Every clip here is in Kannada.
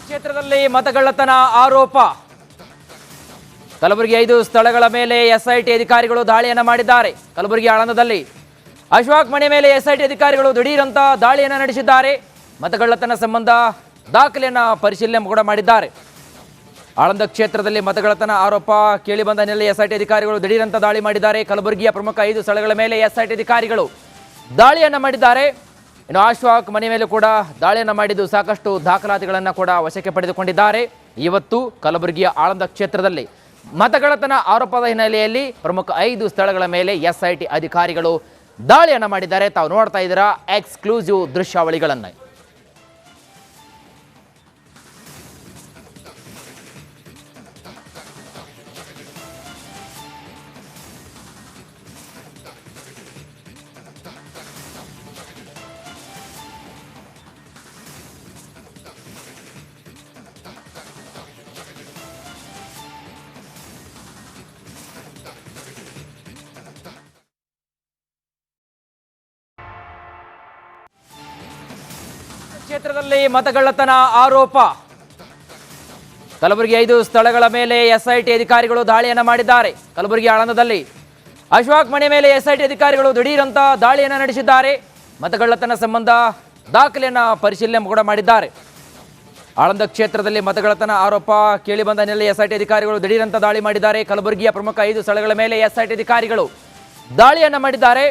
ಕ್ಷೇತ್ರದಲ್ಲಿ ಮತಗಳ್ಳತನ ಆರೋಪ. ಕಲಬುರಗಿ 5 ಸ್ಥಳಗಳ ಮೇಲೆ ಎಸ್ಐಟಿ ಅಧಿಕಾರಿಗಳು ದಾಳಿಯನ್ನ ಮಾಡಿದ್ದಾರೆ. ಕಲಬುರಗಿ ಆಳಂದದಲ್ಲಿ ಅಶ್ವಾಕ್ ಮನೆ ಮೇಲೆ ಎಸ್ಐಟಿ ಅಧಿಕಾರಿಗಳು ದಿಢೀರಂತ ದಾಳಿಯನ್ನ ನಡೆಸಿದ್ದಾರೆ. ಮತಗಳ್ಳತನ ಸಂಬಂಧ ದಾಖಲೆಯನ್ನ ಪರಿಶೀಲನೆ ಕೂಡ ಮಾಡಿದ್ದಾರೆ. ಆಳಂದ ಕ್ಷೇತ್ರದಲ್ಲಿ ಮತಗಳ್ಳತನ ಆರೋಪ ಕೇಳಿ ಬಂದ ಹಿನ್ನೆಲೆ ಎಸ್ಐಟಿ ಅಧಿಕಾರಿಗಳು ದಿಢೀರಂತ ದಾಳಿ ಮಾಡಿದ್ದಾರೆ. ಕಲಬುರಗಿಯ ಪ್ರಮುಖ 5 ಸ್ಥಳಗಳ ಮೇಲೆ ಎಸ್ಐಟಿ ಅಧಿಕಾರಿಗಳು ದಾಳಿಯನ್ನ ಮಾಡಿದ್ದಾರೆ. ಇನ್ನು ಅಶ್ವಾಕ್ ಮನೆ ಮೇಲೆ ಕೂಡ ದಾಳಿಯನ್ನ ಮಾಡಿದ್ದು ಸಾಕಷ್ಟು ದಾಖಲಾತಿಗಳನ್ನು ಕೂಡ ವಶಕ್ಕೆ ಪಡೆದುಕೊಂಡಿದ್ದಾರೆ. ಇವತ್ತು ಕಲಬುರಗಿಯ ಆಳಂದ ಕ್ಷೇತ್ರದಲ್ಲಿ ಮತಗಳ್ಳತನ ಆರೋಪದ ಹಿನ್ನೆಲೆಯಲ್ಲಿ ಪ್ರಮುಖ 5 ಸ್ಥಳಗಳ ಮೇಲೆ ಎಸ್ಐಟಿ ಅಧಿಕಾರಿಗಳು ದಾಳಿಯನ್ನ ಮಾಡಿದ್ದಾರೆ. ತಾವು ನೋಡ್ತಾ ಇದ್ದೀರಾ ಎಕ್ಸ್ಕ್ಲೂಸಿವ್ ದೃಶ್ಯಾವಳಿಗಳನ್ನು. ಕ್ಷೇತ್ರದಲ್ಲಿ ಮತಗಳ್ಳತನ ಆರೋಪ. ಕಲಬುರಗಿ 5 ಸ್ಥಳಗಳ ಮೇಲೆ ಎಸ್ಐಟಿ ಅಧಿಕಾರಿಗಳು ದಾಳಿಯನ್ನ ಮಾಡಿದ್ದಾರೆ. ಕಲಬುರಗಿ ಆಳಂದದಲ್ಲಿ ಅಶ್ವಾಕ್ ಮನೆ ಮೇಲೆ ಎಸ್ಐಟಿ ಅಧಿಕಾರಿಗಳು ದಿಢೀರಂತ ದಾಳಿಯನ್ನ ನಡೆಸಿದ್ದಾರೆ. ಮತಗಳ್ಳತನ ಸಂಬಂಧ ದಾಖಲೆಯನ್ನ ಪರಿಶೀಲನೆ ಕೂಡ ಮಾಡಿದ್ದಾರೆ. ಆಳಂದ ಕ್ಷೇತ್ರದಲ್ಲಿ ಮತಗಳ್ಳತನ ಆರೋಪ ಕೇಳಿ ಬಂದ ಹಿನ್ನೆಲೆ ಎಸ್ಐಟಿ ಅಧಿಕಾರಿಗಳು ದಿಢೀರಂತ ದಾಳಿ ಮಾಡಿದ್ದಾರೆ. ಕಲಬುರಗಿಯ ಪ್ರಮುಖ 5 ಸ್ಥಳಗಳ ಮೇಲೆ ಎಸ್ಐಟಿ ಅಧಿಕಾರಿಗಳು ದಾಳಿಯನ್ನ ಮಾಡಿದ್ದಾರೆ.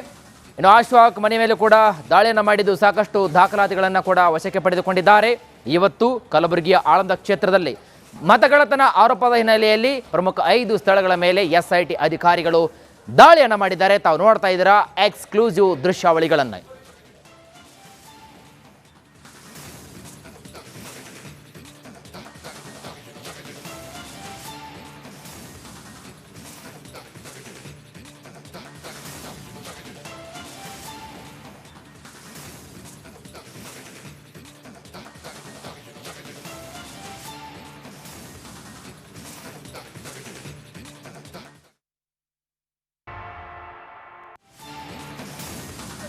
ಇನ್ನು ಅಶ್ವಾಕ್ ಮನೆ ಮೇಲೆ ಕೂಡ ದಾಳಿಯನ್ನ ಮಾಡಿದ್ದು ಸಾಕಷ್ಟು ದಾಖಲಾತಿಗಳನ್ನು ಕೂಡ ವಶಕ್ಕೆ ಪಡೆದುಕೊಂಡಿದ್ದಾರೆ. ಇವತ್ತು ಕಲಬುರಗಿಯ ಆಳಂದ ಕ್ಷೇತ್ರದಲ್ಲಿ ಮತಗಳ್ಳತನ ಆರೋಪದ ಹಿನ್ನೆಲೆಯಲ್ಲಿ ಪ್ರಮುಖ 5 ಸ್ಥಳಗಳ ಮೇಲೆ ಎಸ್ಐಟಿ ಅಧಿಕಾರಿಗಳು ದಾಳಿಯನ್ನ ಮಾಡಿದ್ದಾರೆ. ತಾವು ನೋಡ್ತಾ ಇದ್ದೀರಾ ಎಕ್ಸ್ಕ್ಲೂಸಿವ್ ದೃಶ್ಯಾವಳಿಗಳನ್ನು.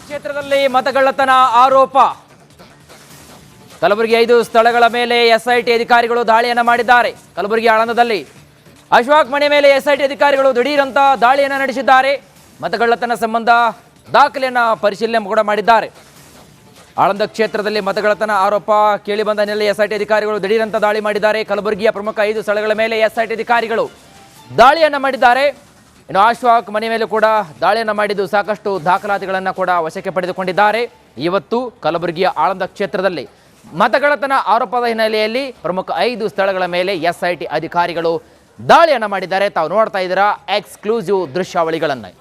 ಕ್ಷೇತ್ರದಲ್ಲಿ ಮತಗಳ್ಳತನ ಆರೋಪ. ಕಲಬುರಗಿ 5 ಸ್ಥಳಗಳ ಮೇಲೆ ಎಸ್ಐಟಿ ಅಧಿಕಾರಿಗಳು ದಾಳಿಯನ್ನ ಮಾಡಿದ್ದಾರೆ. ಕಲಬುರಗಿ ಆಳಂದದಲ್ಲಿ ಅಶ್ವಾಕ್ ಮನೆ ಮೇಲೆ ಎಸ್ಐಟಿ ಅಧಿಕಾರಿಗಳು ದಿಢೀರಂತ ದಾಳಿಯನ್ನ ನಡೆಸಿದ್ದಾರೆ. ಮತಗಳ್ಳತನ ಸಂಬಂಧ ದಾಖಲೆಯನ್ನ ಪರಿಶೀಲನೆ ಕೂಡ ಮಾಡಿದ್ದಾರೆ. ಆಳಂದ ಕ್ಷೇತ್ರದಲ್ಲಿ ಮತಗಳ್ಳತನ ಆರೋಪ ಕೇಳಿ ಬಂದ ಹಿನ್ನೆಲೆ ಎಸ್ಐಟಿ ಅಧಿಕಾರಿಗಳು ದಿಢೀರಂತ ದಾಳಿ ಮಾಡಿದ್ದಾರೆ. ಕಲಬುರಗಿಯ ಪ್ರಮುಖ 5 ಸ್ಥಳಗಳ ಮೇಲೆ ಎಸ್ಐಟಿ ಅಧಿಕಾರಿಗಳು ದಾಳಿಯನ್ನ ಮಾಡಿದ್ದಾರೆ. ಇನ್ನು ಅಶ್ವಾಕ್ ಮನೆ ಮೇಲೆ ಕೂಡ ದಾಳಿಯನ್ನ ಮಾಡಿದ್ದು ಸಾಕಷ್ಟು ದಾಖಲಾತಿಗಳನ್ನು ಕೂಡ ವಶಕ್ಕೆ ಪಡೆದುಕೊಂಡಿದ್ದಾರೆ. ಇವತ್ತು ಕಲಬುರಗಿಯ ಆಳಂದ ಕ್ಷೇತ್ರದಲ್ಲಿ ಮತಗಳ್ಳತನ ಆರೋಪದ ಹಿನ್ನೆಲೆಯಲ್ಲಿ ಪ್ರಮುಖ 5 ಸ್ಥಳಗಳ ಮೇಲೆ ಎಸ್ಐಟಿ ಅಧಿಕಾರಿಗಳು ದಾಳಿಯನ್ನ ಮಾಡಿದ್ದಾರೆ. ತಾವು ನೋಡ್ತಾ ಇದ್ದೀರಾ ಎಕ್ಸ್ಕ್ಲೂಸಿವ್ ದೃಶ್ಯಾವಳಿಗಳನ್ನು.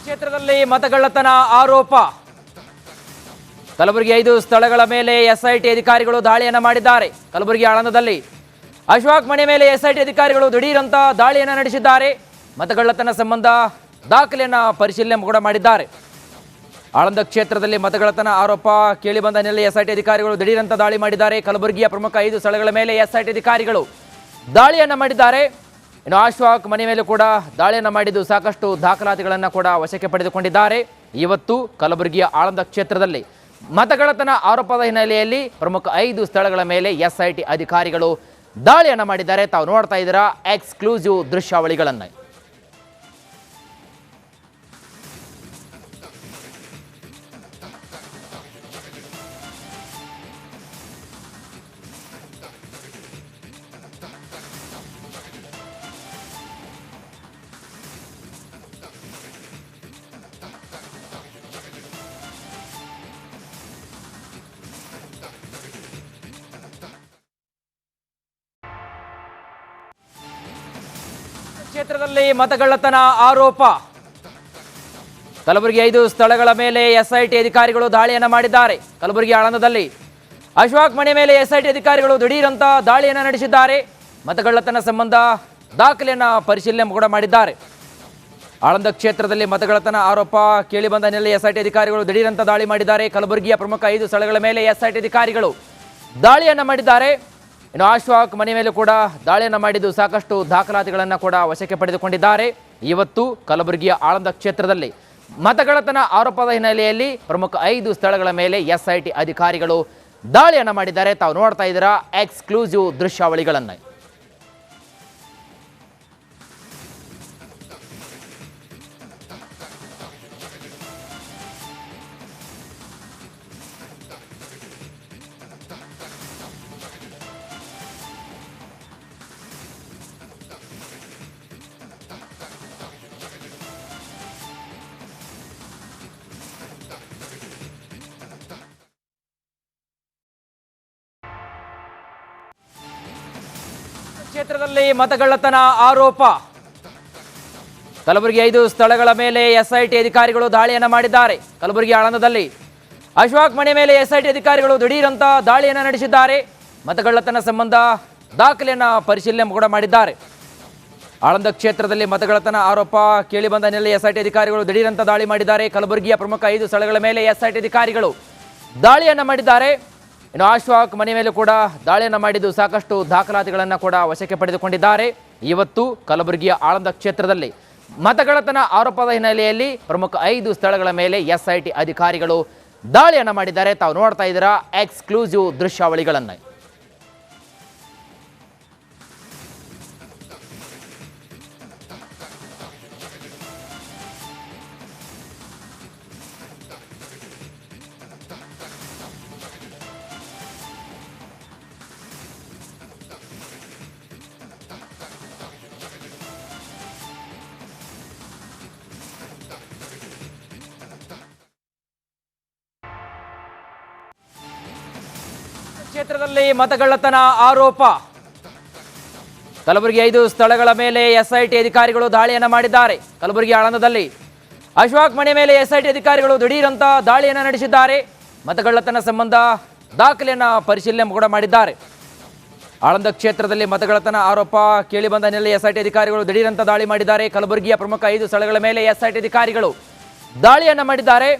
ಕ್ಷೇತ್ರದಲ್ಲಿ ಮತಗಳ್ಳತನ ಆರೋಪ. ಕಲಬುರಗಿ 5 ಸ್ಥಳಗಳ ಮೇಲೆ ಎಸ್ಐಟಿ ಅಧಿಕಾರಿಗಳು ದಾಳಿಯನ್ನ ಮಾಡಿದ್ದಾರೆ. ಕಲಬುರಗಿ ಆಳಂದದಲ್ಲಿ ಅಶ್ವಾಕ್ ಮನೆ ಮೇಲೆ ಎಸ್ಐಟಿ ಅಧಿಕಾರಿಗಳು ದಿಢೀರಂತ ದಾಳಿಯನ್ನ ನಡೆಸಿದ್ದಾರೆ. ಮತಗಳ್ಳತನ ಸಂಬಂಧ ದಾಖಲೆಯನ್ನ ಪರಿಶೀಲನೆ ಕೂಡ ಮಾಡಿದ್ದಾರೆ. ಆಳಂದ ಕ್ಷೇತ್ರದಲ್ಲಿ ಮತಗಳ್ಳತನ ಆರೋಪ ಕೇಳಿ ಬಂದ ಹಿನ್ನೆಲೆ ಎಸ್ಐಟಿ ಅಧಿಕಾರಿಗಳು ದಿಢೀರಂತ ದಾಳಿ ಮಾಡಿದ್ದಾರೆ. ಕಲಬುರಗಿಯ ಪ್ರಮುಖ 5 ಸ್ಥಳಗಳ ಮೇಲೆ ಎಸ್ಐಟಿ ಅಧಿಕಾರಿಗಳು ದಾಳಿಯನ್ನ ಮಾಡಿದ್ದಾರೆ. ಇನ್ನು ಅಶ್ವಾಕ್ ಮನೆ ಮೇಲೆ ಕೂಡ ದಾಳಿಯನ್ನ ಮಾಡಿದ್ದು ಸಾಕಷ್ಟು ದಾಖಲಾತಿಗಳನ್ನು ಕೂಡ ವಶಕ್ಕೆ ಪಡೆದುಕೊಂಡಿದ್ದಾರೆ. ಇವತ್ತು ಕಲಬುರಗಿಯ ಆಳಂದ ಕ್ಷೇತ್ರದಲ್ಲಿ ಮತಗಳ್ಳತನ ಆರೋಪದ ಹಿನ್ನೆಲೆಯಲ್ಲಿ ಪ್ರಮುಖ 5 ಸ್ಥಳಗಳ ಮೇಲೆ ಎಸ್ಐಟಿ ಅಧಿಕಾರಿಗಳು ದಾಳಿಯನ್ನ ಮಾಡಿದ್ದಾರೆ. ತಾವು ನೋಡ್ತಾ ಇದ್ದೀರಾ ಎಕ್ಸ್ಕ್ಲೂಸಿವ್ ದೃಶ್ಯಾವಳಿಗಳನ್ನು. ಕ್ಷೇತ್ರದಲ್ಲಿ ಮತಗಳ್ಳತನ ಆರೋಪ. ಕಲಬುರಗಿ 5 ಸ್ಥಳಗಳ ಮೇಲೆ ಎಸ್ಐಟಿ ಅಧಿಕಾರಿಗಳು ದಾಳಿಯನ್ನ ಮಾಡಿದ್ದಾರೆ. ಕಲಬುರಗಿ ಆಳಂದದಲ್ಲಿ ಅಶ್ವಾಕ್ ಮನೆ ಮೇಲೆ ಎಸ್ಐಟಿ ಅಧಿಕಾರಿಗಳು ದಿಢೀರಂತ ದಾಳಿಯನ್ನು ನಡೆಸಿದ್ದಾರೆ. ಮತಗಳ್ಳತನ ಸಂಬಂಧ ದಾಖಲೆಯನ್ನು ಪರಿಶೀಲನೆ ಕೂಡ ಮಾಡಿದ್ದಾರೆ. ಆಳಂದ ಕ್ಷೇತ್ರದಲ್ಲಿ ಮತಗಳ್ಳತನ ಆರೋಪ ಕೇಳಿಬಂದ ಹಿನ್ನೆಲೆ ಎಸ್ಐಟಿ ಅಧಿಕಾರಿಗಳು ದಿಢೀರಂತ ದಾಳಿ ಮಾಡಿದ್ದಾರೆ. ಕಲಬುರಗಿಯ ಪ್ರಮುಖ 5 ಸ್ಥಳಗಳ ಮೇಲೆ ಎಸ್ಐಟಿ ಅಧಿಕಾರಿಗಳು ದಾಳಿಯನ್ನು ಮಾಡಿದ್ದಾರೆ. ಇನ್ನು ಅಶ್ವಾಕ್ ಮನೆ ಮೇಲೆ ಕೂಡ ದಾಳಿಯನ್ನು ಮಾಡಿದ್ದು ಸಾಕಷ್ಟು ದಾಖಲಾತಿಗಳನ್ನು ಕೂಡ ವಶಕ್ಕೆ ಪಡೆದುಕೊಂಡಿದ್ದಾರೆ. ಇವತ್ತು ಕಲಬುರಗಿಯ ಆಳಂದ ಕ್ಷೇತ್ರದಲ್ಲಿ ಮತಗಳ್ಳತನ ಆರೋಪದ ಹಿನ್ನೆಲೆಯಲ್ಲಿ ಪ್ರಮುಖ 5 ಸ್ಥಳಗಳ ಮೇಲೆ ಎಸ್ಐಟಿ ಅಧಿಕಾರಿಗಳು ದಾಳಿಯನ್ನು ಮಾಡಿದ್ದಾರೆ. ತಾವು ನೋಡ್ತಾ ಇದ್ದೀರಾ ಎಕ್ಸ್ಕ್ಲೂಸಿವ್ ದೃಶ್ಯಾವಳಿಗಳನ್ನು. ಕ್ಷೇತ್ರದಲ್ಲಿ ಮತಗಳ್ಳತನ ಆರೋಪ ಕಲಬುರಗಿ 5 ಸ್ಥಳಗಳ ಮೇಲೆ ಎಸ್ಐಟಿ ಅಧಿಕಾರಿಗಳು ದಾಳಿಯನ್ನು ಮಾಡಿದ್ದಾರೆ. ಕಲಬುರಗಿ ಆಳಂದದಲ್ಲಿ ಅಶ್ವಾಕ್ ಮನೆ ಮೇಲೆ ಎಸ್ಐಟಿ ಅಧಿಕಾರಿಗಳು ದಿಢೀರಂತ ದಾಳಿಯನ್ನು ನಡೆಸಿದ್ದಾರೆ. ಮತಗಳ್ಳತನ ಸಂಬಂಧ ದಾಖಲೆಯನ್ನು ಪರಿಶೀಲನೆ ಕೂಡ ಮಾಡಿದ್ದಾರೆ. ಆಳಂದ ಕ್ಷೇತ್ರದಲ್ಲಿ ಮತಗಳ್ಳತನ ಆರೋಪ ಕೇಳಿಬಂದ ಹಿನ್ನೆಲೆ ಎಸ್ಐಟಿ ಅಧಿಕಾರಿಗಳು ದಿಢೀರಂತ ದಾಳಿ ಮಾಡಿದ್ದಾರೆ. ಕಲಬುರಗಿಯ ಪ್ರಮುಖ 5 ಸ್ಥಳಗಳ ಮೇಲೆ ಎಸ್ಐಟಿ ಅಧಿಕಾರಿಗಳು ದಾಳಿಯನ್ನು ಮಾಡಿದ್ದಾರೆ. ಇನ್ನು ಅಶ್ವಾಕ್ ಮನೆ ಮೇಲೆ ಕೂಡ ದಾಳಿಯನ್ನು ಮಾಡಿದ್ದು ಸಾಕಷ್ಟು ದಾಖಲಾತಿಗಳನ್ನು ಕೂಡ ವಶಕ್ಕೆ ಪಡೆದುಕೊಂಡಿದ್ದಾರೆ. ಇವತ್ತು ಕಲಬುರಗಿಯ ಆಳಂದ ಕ್ಷೇತ್ರದಲ್ಲಿ ಮತಗಳ್ಳತನ ಆರೋಪದ ಹಿನ್ನೆಲೆಯಲ್ಲಿ ಪ್ರಮುಖ 5 ಸ್ಥಳಗಳ ಮೇಲೆ ಎಸ್ಐಟಿ ಅಧಿಕಾರಿಗಳು ದಾಳಿಯನ್ನು ಮಾಡಿದ್ದಾರೆ. ತಾವು ನೋಡ್ತಾ ಇದ್ದೀರಾ ಎಕ್ಸ್ಕ್ಲೂಸಿವ್ ದೃಶ್ಯಾವಳಿಗಳನ್ನು. ಕ್ಷೇತ್ರದಲ್ಲಿ ಮತಗಳ್ಳತನ ಆರೋಪ ಕಲಬುರಗಿ 5 ಸ್ಥಳಗಳ ಮೇಲೆ ಎಸ್ಐಟಿ ಅಧಿಕಾರಿಗಳು ದಾಳಿಯನ್ನು ಮಾಡಿದ್ದಾರೆ. ಕಲಬುರಗಿ ಆಳಂದದಲ್ಲಿ ಅಶ್ವಾಕ್ ಮನೆ ಮೇಲೆ ಎಸ್ಐಟಿ ಅಧಿಕಾರಿಗಳು ದಿಢೀರಂತ ದಾಳಿಯನ್ನು ನಡೆಸಿದ್ದಾರೆ. ಮತಗಳ್ಳತನ ಸಂಬಂಧ ದಾಖಲೆಯನ್ನು ಪರಿಶೀಲನೆ ಕೂಡ ಮಾಡಿದ್ದಾರೆ. ಆಳಂದ ಕ್ಷೇತ್ರದಲ್ಲಿ ಮತಗಳ್ಳತನ ಆರೋಪ ಕೇಳಿಬಂದ ಹಿನ್ನೆಲೆ ಎಸ್ಐಟಿ ಅಧಿಕಾರಿಗಳು ದಿಢೀರಂತ ದಾಳಿ ಮಾಡಿದ್ದಾರೆ. ಕಲಬುರಗಿಯ ಪ್ರಮುಖ 5 ಸ್ಥಳಗಳ ಮೇಲೆ ಎಸ್ಐಟಿ ಅಧಿಕಾರಿಗಳು ದಾಳಿಯನ್ನು ಮಾಡಿದ್ದಾರೆ.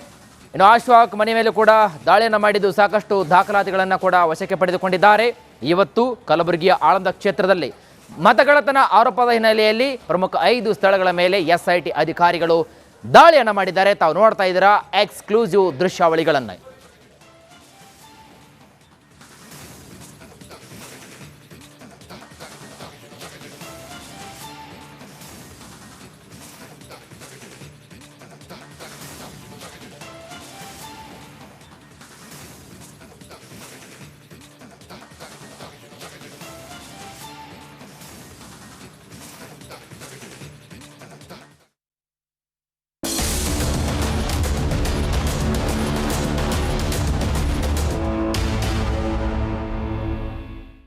ಇನ್ನು ಅಶ್ವಾಕ್ ಮನೆ ಮೇಲೆ ಕೂಡ ದಾಳಿಯನ್ನು ಮಾಡಿದ್ದು ಸಾಕಷ್ಟು ದಾಖಲಾತಿಗಳನ್ನು ಕೂಡ ವಶಕ್ಕೆ ಪಡೆದುಕೊಂಡಿದ್ದಾರೆ. ಇವತ್ತು ಕಲಬುರಗಿಯ ಆಳಂದ ಕ್ಷೇತ್ರದಲ್ಲಿ ಮತಗಳ್ಳತನ ಆರೋಪದ ಹಿನ್ನೆಲೆಯಲ್ಲಿ ಪ್ರಮುಖ 5 ಸ್ಥಳಗಳ ಮೇಲೆ ಎಸ್ಐಟಿ ಅಧಿಕಾರಿಗಳು ದಾಳಿಯನ್ನು ಮಾಡಿದ್ದಾರೆ. ತಾವು ನೋಡ್ತಾ ಇದ್ದೀರಾ ಎಕ್ಸ್ಕ್ಲೂಸಿವ್ ದೃಶ್ಯಾವಳಿಗಳನ್ನು.